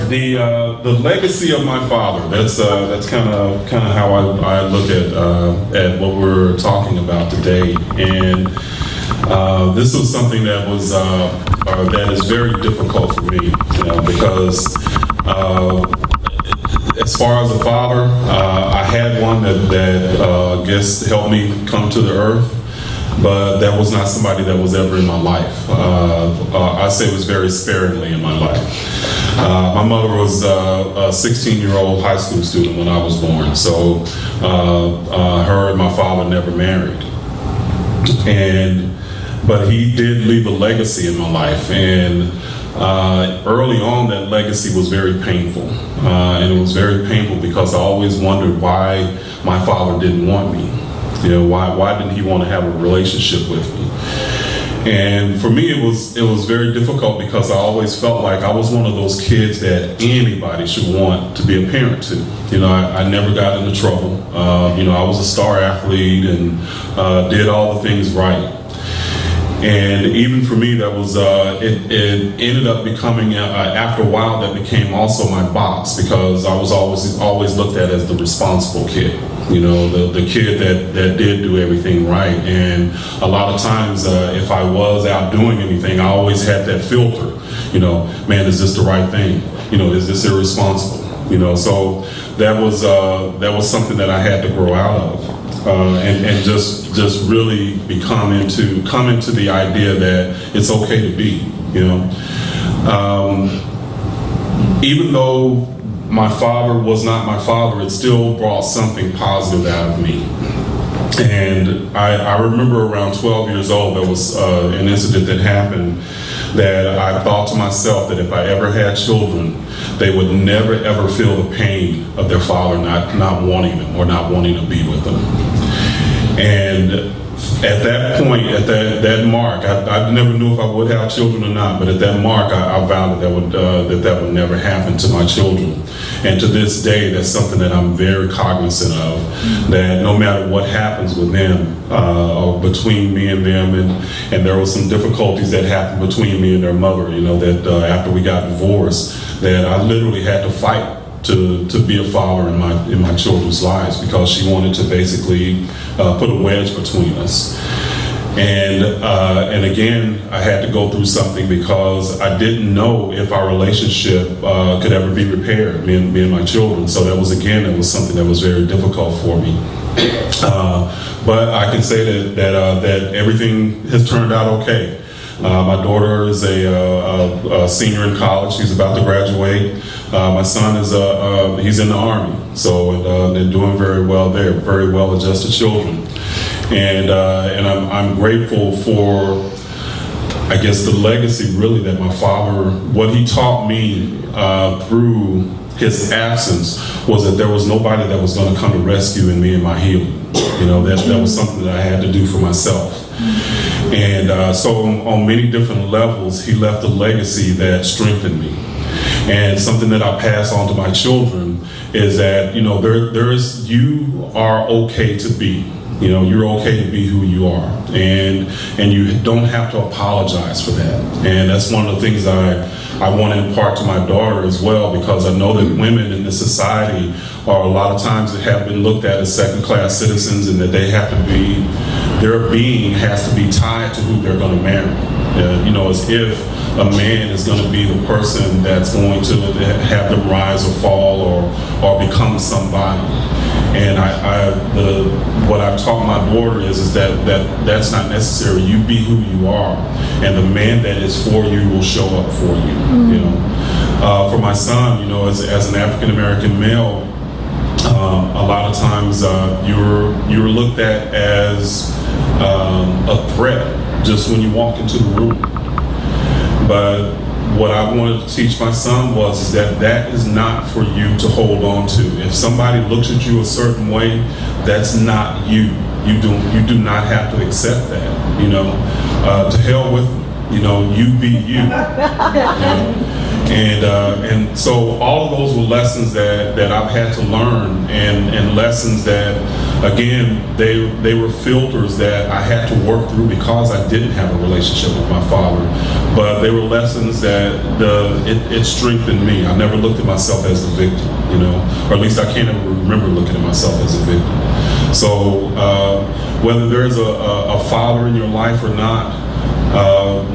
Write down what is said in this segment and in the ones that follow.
The legacy of my father. That's kind of how I look at what we're talking about today. And this was something that was that is very difficult for me, because as far as a father, I had one that I guess helped me come to the earth. But that was not somebody that was ever in my life. I say it was very sparingly in my life. My mother was a 16-year-old high school student when I was born, so her and my father never married. But he did leave a legacy in my life, and early on that legacy was very painful. And it was very painful because I always wondered why my father didn't want me. Why didn't he want to have a relationship with me? And for me, it was very difficult because I always felt like I was one of those kids that anybody should want to be a parent to. I never got into trouble. I was a star athlete and did all the things right. And even for me, that was it ended up becoming after a while that became also my box, because I was always looked at as the responsible kid. The kid that did do everything right. And a lot of times, if I was out doing anything, I always had that filter. Man, is this the right thing? Is this irresponsible? So that was something that I had to grow out of, and just really come into the idea that it's okay to be. Even though my father was not my father, it still brought something positive out of me. And I remember around 12 years old, there was an incident that happened that I thought to myself that if I ever had children, they would never ever feel the pain of their father not wanting them or not wanting to be with them. And at that point, at that mark, I never knew if I would have children or not, but at that mark, I vowed that would never happen to my children. And to this day, that's something that I'm very cognizant of, that no matter what happens with them, or between me and them, and there were some difficulties that happened between me and their mother, that after we got divorced, that I literally had to fight to be a father in my children's lives, because she wanted to basically put a wedge between us. And again, I had to go through something because I didn't know if our relationship could ever be repaired, me and my children. So that was something that was very difficult for me. But I can say that everything has turned out okay. My daughter is a senior in college. She's about to graduate. My son is he's in the Army, so they're doing very well there. Very well-adjusted children, and I'm grateful for, I guess, the legacy really that my father, what he taught me through his absence, was that there was nobody that was going to come to rescue me in my healing. That was something that I had to do for myself. And so on many different levels, he left a legacy that strengthened me. And something that I pass on to my children is that, you are okay to be. You're okay to be who you are. And you don't have to apologize for that. And that's one of the things I want to impart to my daughter as well, because I know that women in this society are a lot of times that have been looked at as second-class citizens, and that they have to be, their being has to be tied to who they're going to marry. As if a man is going to be the person that's going to have them rise or fall or become somebody. And what I've taught my daughter is that's not necessary. You be who you are, and the man that is for you will show up for you. For my son, as an African American male, a lot of times you're looked at as a threat just when you walk into the room. But what I wanted to teach my son was that is not for you to hold on to. If somebody looks at you a certain way, that's not you. You do not have to accept that. To hell with them. You be you. And so all of those were lessons that I've had to learn, and lessons that again, they were filters that I had to work through because I didn't have a relationship with my father. But they were lessons that it strengthened me. I never looked at myself as a victim, or at least I can't ever remember looking at myself as a victim. So whether there's a father in your life or not,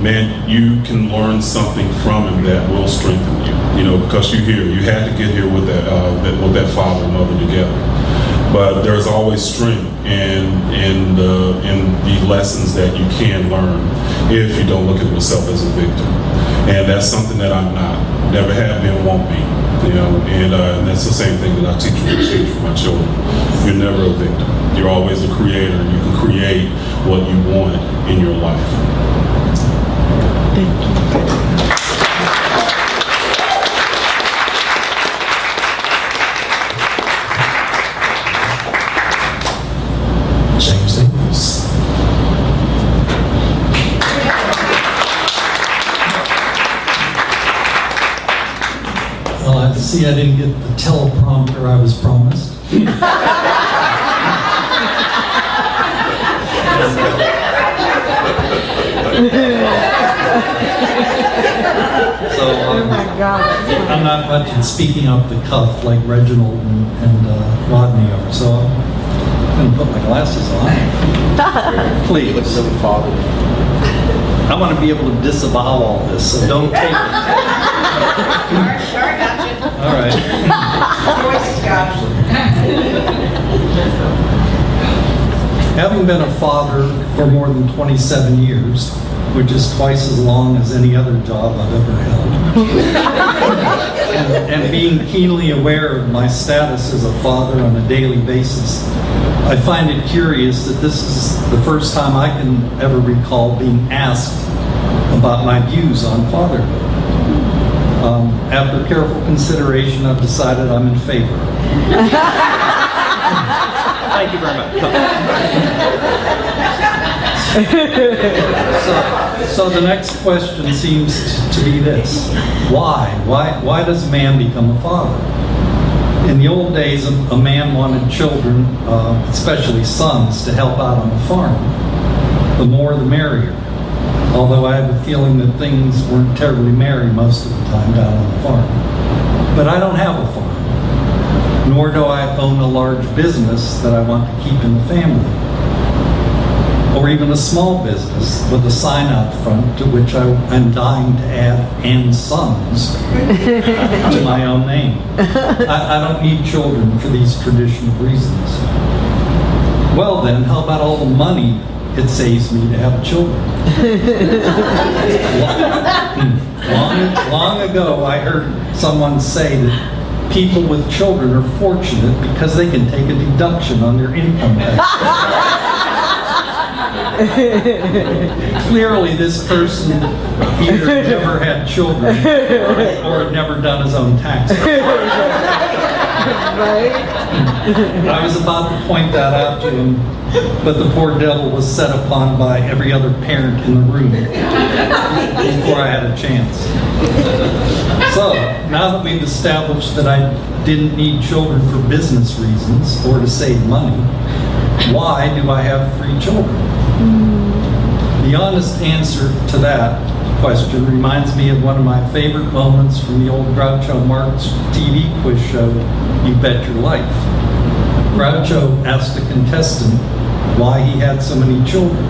man, you can learn something from him that will strengthen you, because you had to get here with that father and mother together. But there's always strength in the lessons that you can learn if you don't look at yourself as a victim. And that's something that I'm not, never have been, won't be, and that's the same thing that I teach for my children. You're never a victim. You're always a creator, and you can create what you want in your life. Thank you. James Naples. Well, I see I didn't get the teleprompter I was promised. So Oh my God. I'm not much in speaking off the cuff like Reginald and Rodney are. So I'm going to put my glasses on. Please. I want to be able to disavow all this, so don't take it. Sure, got you. All right. Voice got you. Having been a father for more than 27 years, which is twice as long as any other job I've ever held, and being keenly aware of my status as a father on a daily basis, I find it curious that this is the first time I can ever recall being asked about my views on fatherhood. After careful consideration, I've decided I'm in favor. Thank you very much. So the next question seems to be this: why? Why does a man become a father? In the old days, a man wanted children, especially sons, to help out on the farm. The more, the merrier. Although I have a feeling that things weren't terribly merry most of the time down on the farm. But I don't have a farm, nor do I own a large business that I want to keep in the family, or even a small business with a sign out front to which I'm dying to add "and sons" to my own name. I don't need children for these traditional reasons. Well then, how about all the money it saves me to have children? Long ago, I heard someone say that people with children are fortunate because they can take a deduction on their income tax. Clearly, this person either never had children or had never done his own taxes. Right? I was about to point that out to him, but the poor devil was set upon by every other parent in the room before I had a chance. So, now that we've established that I didn't need children for business reasons or to save money, why do I have 3 children? The honest answer to that question reminds me of one of my favorite moments from the old Groucho Marx TV quiz show, You Bet Your Life. Groucho asked a contestant why he had so many children,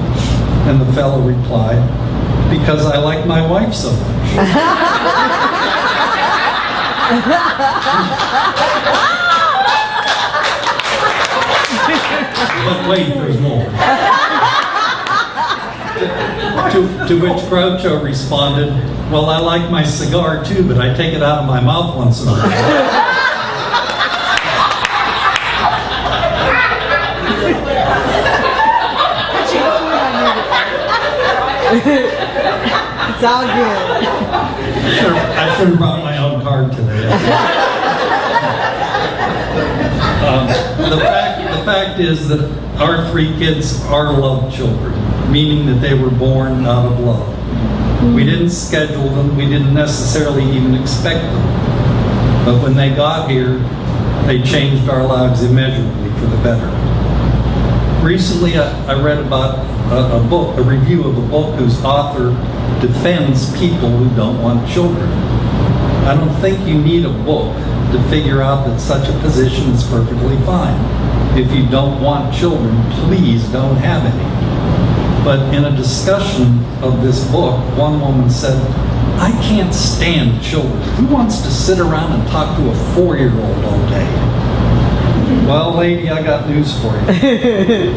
and the fellow replied, "Because I like my wife so much." But wait, there's more. To which Groucho responded, "Well, I like my cigar too, but I take it out of my mouth once in a while." It's all good. I should have brought my own card today. The fact is that our 3 kids are love children, meaning that they were born out of love. We didn't schedule them, we didn't necessarily even expect them. But when they got here, they changed our lives immeasurably for the better. Recently, I read about a book, a review of a book whose author defends people who don't want children. I don't think you need a book to figure out that such a position is perfectly fine. If you don't want children, please don't have any. But in a discussion of this book, one woman said, I can't stand children. Who wants to sit around and talk to a 4-year-old all day? Well, lady, I got news for you.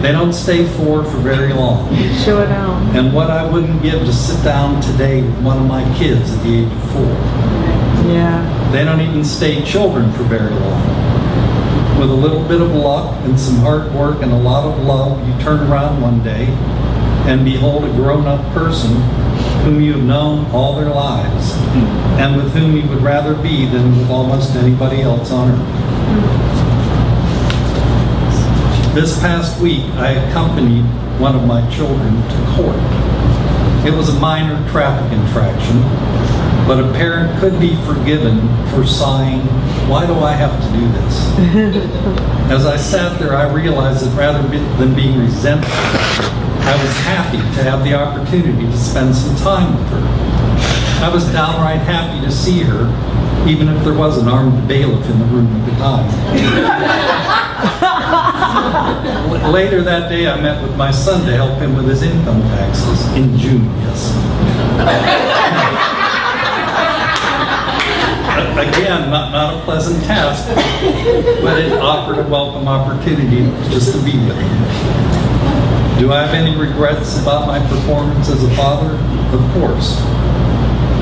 They don't stay 4 for very long. Sure don't. And what I wouldn't give to sit down today with one of my kids at the age of 4. Yeah. They don't even stay children for very long. With a little bit of luck and some hard work and a lot of love, you turn around one day and behold a grown-up person whom you have known all their lives and with whom you would rather be than with almost anybody else on earth. This past week, I accompanied one of my children to court. It was a minor traffic infraction, but a parent could be forgiven for sighing, why do I have to do this? As I sat there, I realized that rather than being resentful, I was happy to have the opportunity to spend some time with her. I was downright happy to see her, even if there was an armed bailiff in the room at the time. Later that day, I met with my son to help him with his income taxes in June, yes. Again, not a pleasant task, but it offered a welcome opportunity just to be with him. Do I have any regrets about my performance as a father? Of course.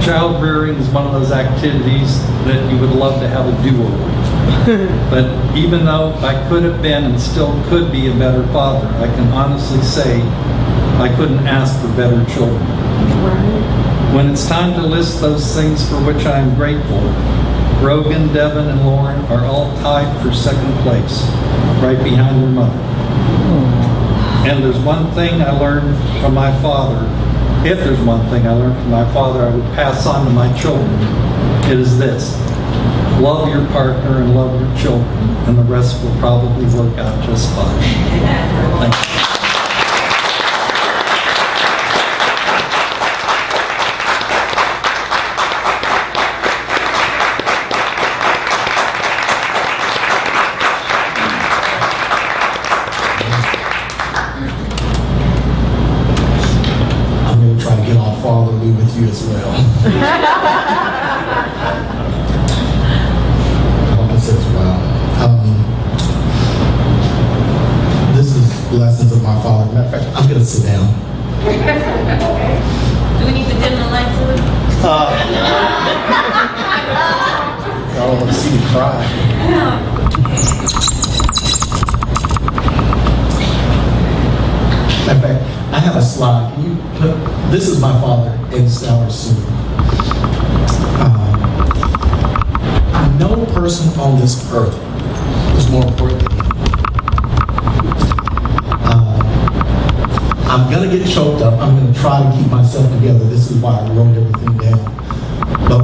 Child rearing is one of those activities that you would love to have a do-over. But even though I could have been and still could be a better father, I can honestly say I couldn't ask for better children. Right. When it's time to list those things for which I am grateful, Brogan, Devin, and Lauren are all tied for second place, right behind their mother. And there's one thing I learned from my father. If there's one thing I learned from my father I would pass on to my children, it is this. Love your partner and love your children, and the rest will probably work out just fine. Thank you. I'm going to try to get on fatherly with you as well. As well. This is lessons of my father. Matter of fact, I'm going to sit down. Do we need to dim the light too? I don't want to see you cry. Matter of fact, I have a slide. Can you put, this is my father in Stowers soon. No person on this earth is more important than me. I'm going to get choked up. I'm going to try to keep myself together. This is why I wrote everything down. But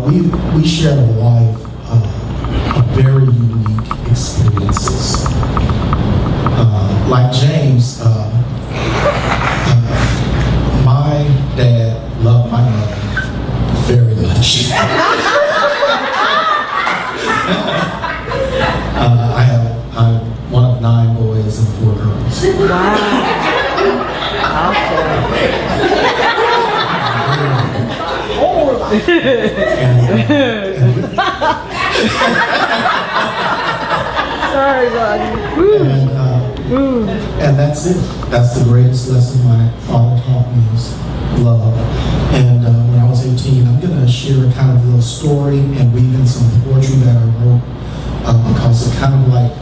we shared a life of very unique experiences. Like James, my dad loved my mother very much. I'm one of 9 boys and 4 girls. Wow. Awesome. Sorry, Rodney. And that's it. That's the greatest lesson my father taught me is love. And when I was 18, I'm going to share a kind of little story and weave in some poetry that I wrote because it kind of like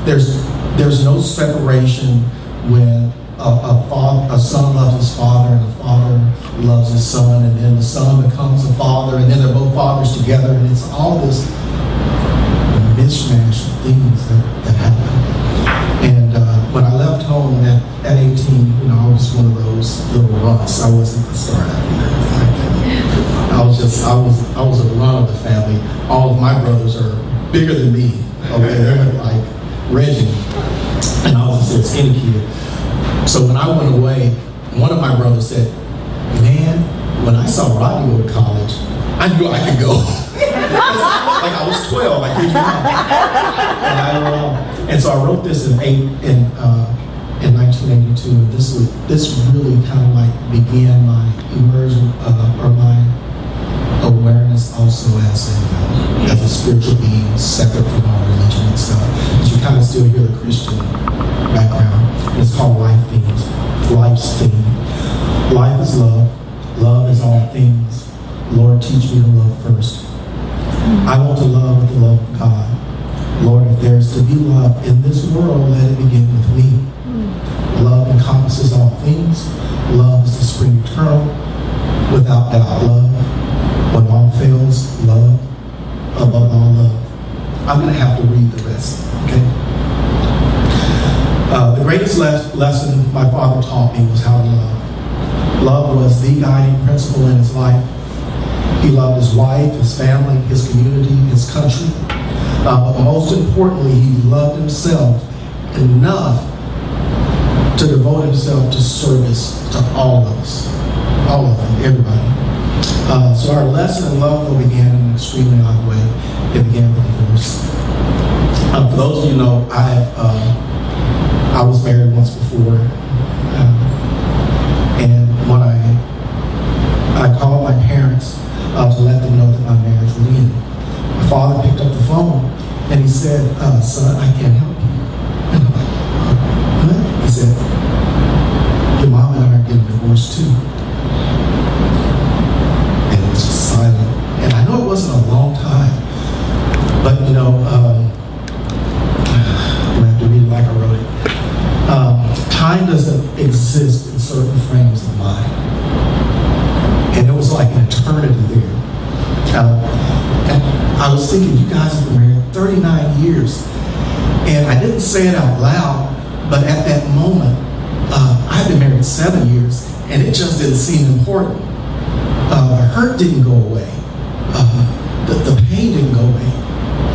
there's no separation when a son loves his father and a father loves his son, and then the son becomes a father, and then they're both fathers together, and it's all this mishmash of things that happen. And when I left home at 18, I was one of those little runts. I wasn't the star athlete or anything like that. I was a run of the family. All of my brothers are bigger than me. Okay, they're like Reginald, and I was a skinny kid. So when I went away, one of my brothers said, man, when I saw Rodney go to college, I knew I could go. Like I was 12, I kid you not. And so I wrote this in 1982, and this really kind of like began my immersion, or my awareness also as a spiritual being, separate from our religion and stuff. But you kind of still hear the Christian background. It's called Life Themes, Life's Theme. Life is love. Love is all things. Lord, teach me to love first. I want to love with the love of God. Lord, if there is to be love in this world, let it begin with me. Love encompasses all things. Love is the spring eternal. Without doubt, love. When all fails, love. Above all, love. I'm going to have to read the rest, okay? The greatest lesson my father taught me was how to love. Love was the guiding principle in his life. He loved his wife, his family, his community, his country. But most importantly, he loved himself enough to devote himself to service to all of us. All of them, everybody. So our lesson in love though began in an extremely odd way. It began with divorce. For those of you who know, I was married once before. And when I called my parents to let them know that my marriage would end, my father picked up the phone and he said, son, I can't help you. And I'm like, what? He said, your mom and I are getting divorced too. And it was just silent. And I know it wasn't a long time, but you know, I'm gonna have to read it like I wrote it. Time doesn't exist in certain frames of mind. And it was like an eternity there. And I was thinking, you guys have been married 39 years. And I didn't say it out loud, but at that moment, I had been married 7 years, and it just didn't seem important. The hurt didn't go away. The pain didn't go away.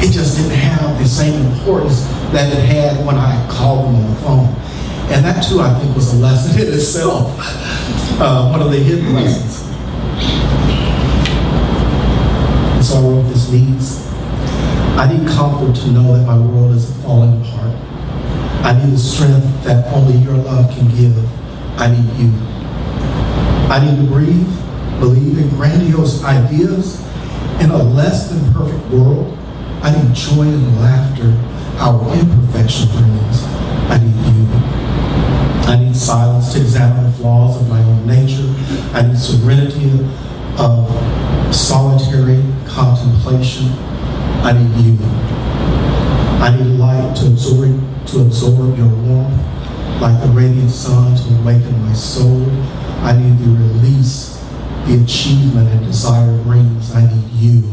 It just didn't have the same importance that it had when I called them on the phone. And that too, I think, was a lesson in itself. One of the hidden lessons. And so I wrote this needs. I need comfort to know that my world isn't falling apart. I need the strength that only your love can give. I need you. I need to breathe, believe in grandiose ideas in a less than perfect world. I need joy and laughter our imperfection brings. I need you. I need silence to examine the flaws of my own nature. I need serenity of solitary contemplation. I need you. I need light to absorb your warmth, like the radiant sun to awaken my soul. I need the release, the achievement and desire brings. I need you.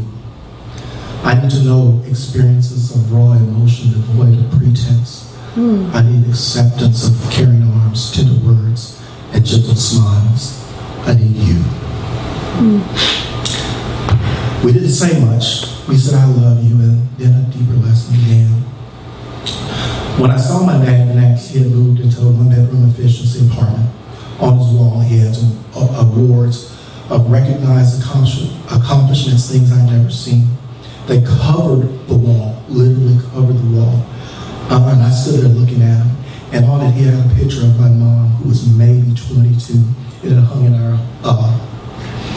I need to know experiences of raw emotion devoid of pretense. I need acceptance of caring arms, tender words, and gentle smiles. I need you. We didn't say much. We said, I love you, and then a deeper lesson began. When I saw my dad next, he had moved into a one-bedroom efficiency apartment. On his wall, he had some awards of recognized accomplishments, things I'd never seen. They covered the wall, literally covered the wall. And I stood there looking at him, and on it he had a picture of my mom, who was maybe 22. It had hung in our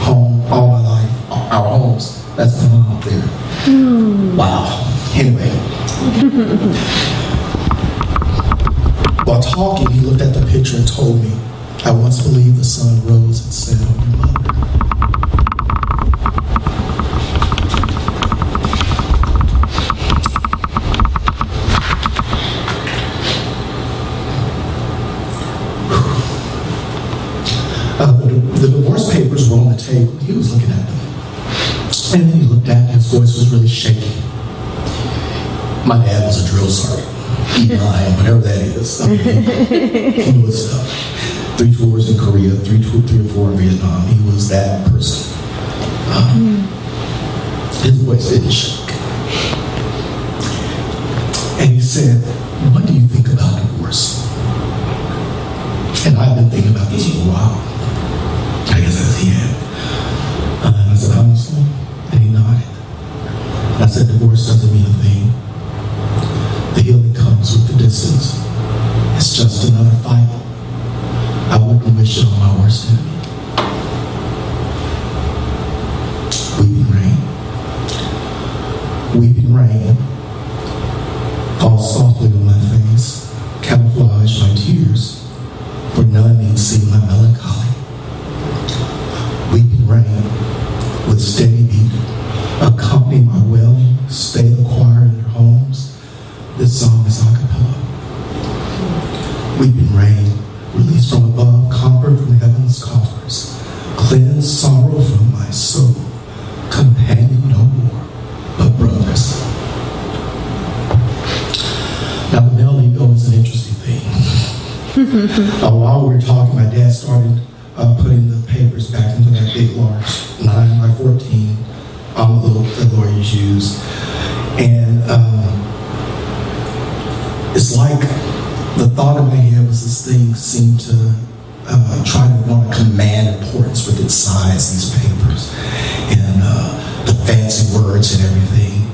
home all my life, our homes. That's my mom up there. Wow. Anyway. While talking, he looked at the picture and told me, I once believed the sun rose and set on your mother. The divorce papers were on the table. He was looking at them. And then he looked at me, his voice was really shaky. My dad was a drill sergeant, E9, whatever that is. I mean, he was 3 tours in Korea, 3 or 4 in Vietnam. He was that person. His voice didn't shake. And he said, what do you think about divorce? And I've been thinking about this for a while. I guess that's the end. And I said, honestly, and he nodded. And I said, divorce doesn't mean a thing. The healing comes with the distance. It's just another fight. I wouldn't wish it on my worst enemy. Weeping rain. Weeping rain falls softly on my face, camouflage my tears, for none need see my melancholy. Weeping rain with steady beat accompany my wailing, stay the choir in their homes. This song is a cappella. Weeping rain, released from above, comfort from heaven's coffers, cleanse sorrow from my soul, companion no more, but brothers. Now, the male ego is an interesting thing. While we were talking, my dad started putting the papers back into that big, large 9x14 envelope that lawyers use. And it's like the thought in my head was this thing seemed to try to want to command importance with its size, these papers, and the fancy words and everything.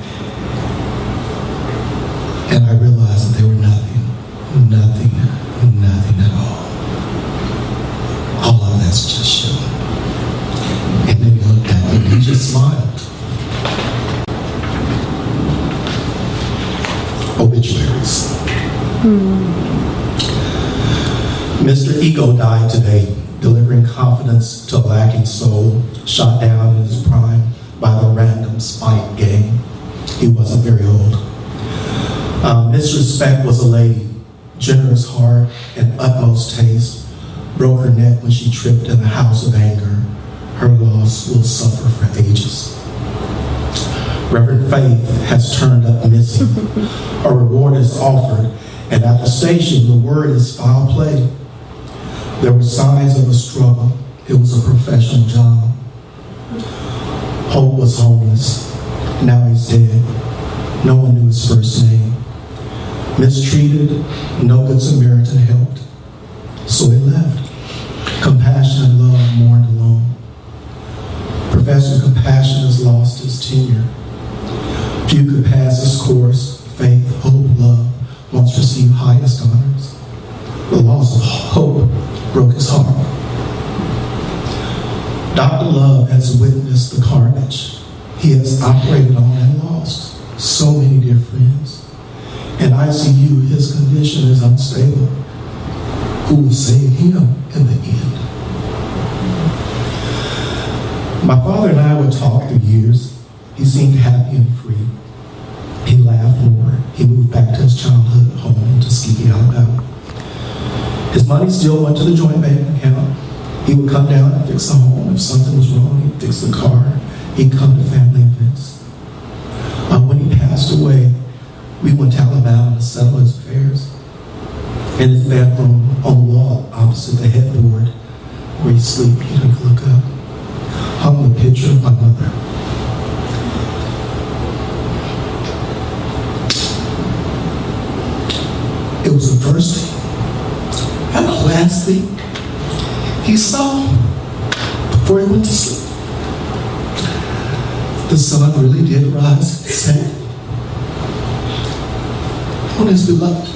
And I realized that they were nothing at all. All of that's just show. And then he looked at me and he just smiled. Obituaries. Mr. Ego died today, delivering confidence to a lacking soul, shot down in his prime by the random spite gang. He wasn't very old. Miss Respect was a lady, generous heart and utmost taste, broke her neck when she tripped in a house of anger. Her loss will suffer for ages. Reverend Faith has turned up missing. A reward is offered, and at the station the word is foul play. There were signs of a struggle. It was a professional job. Hope was homeless. Now he's dead. No one knew his first name. Mistreated, no good Samaritan helped. So he left. Compassion and love mourned alone. Professor Compassion has lost his tenure. Few could pass his course. Faith, hope, love once received highest honors. The loss of hope broke his heart. Dr. Love has witnessed the carnage. He has operated on and lost so many dear friends. In ICU, his condition is unstable. Who will save him in the end? My father and I would talk for years. He seemed happy and free. He laughed more. He moved back to his childhood home in Tuskegee, Alabama. His money still went to the joint bank account. He would come down and fix the home. If something was wrong, he'd fix the car. He'd come to family events. When he passed away, we went to Alabama to settle his affairs. In his bedroom, on the wall opposite the headboard where he sleep, he'd look up, hung the picture of my mother. It was the first thing and the last thing he saw before he went to sleep. The sun really did rise and set on his beloved.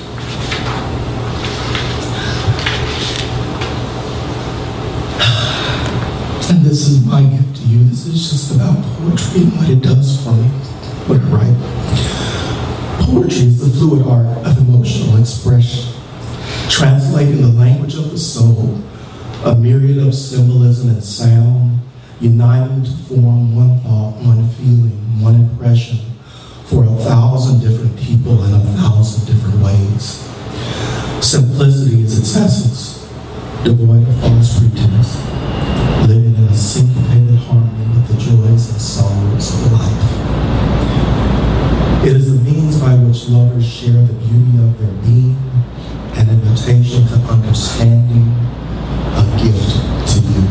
And this is my gift to you. This is just about poetry and what it does for me when I write. Poetry is the fluid art of emotional expression, translating the language of the soul, a myriad of symbolism and sound, uniting to form one thought, one feeling, one impression for 1,000 different people in 1,000 different ways. Simplicity is its essence, devoid of false pretense, living in a syncopated harmony with the joys and sorrows of life. It is the means by which lovers share the beauty of their being, an invitation to understanding, a gift to you.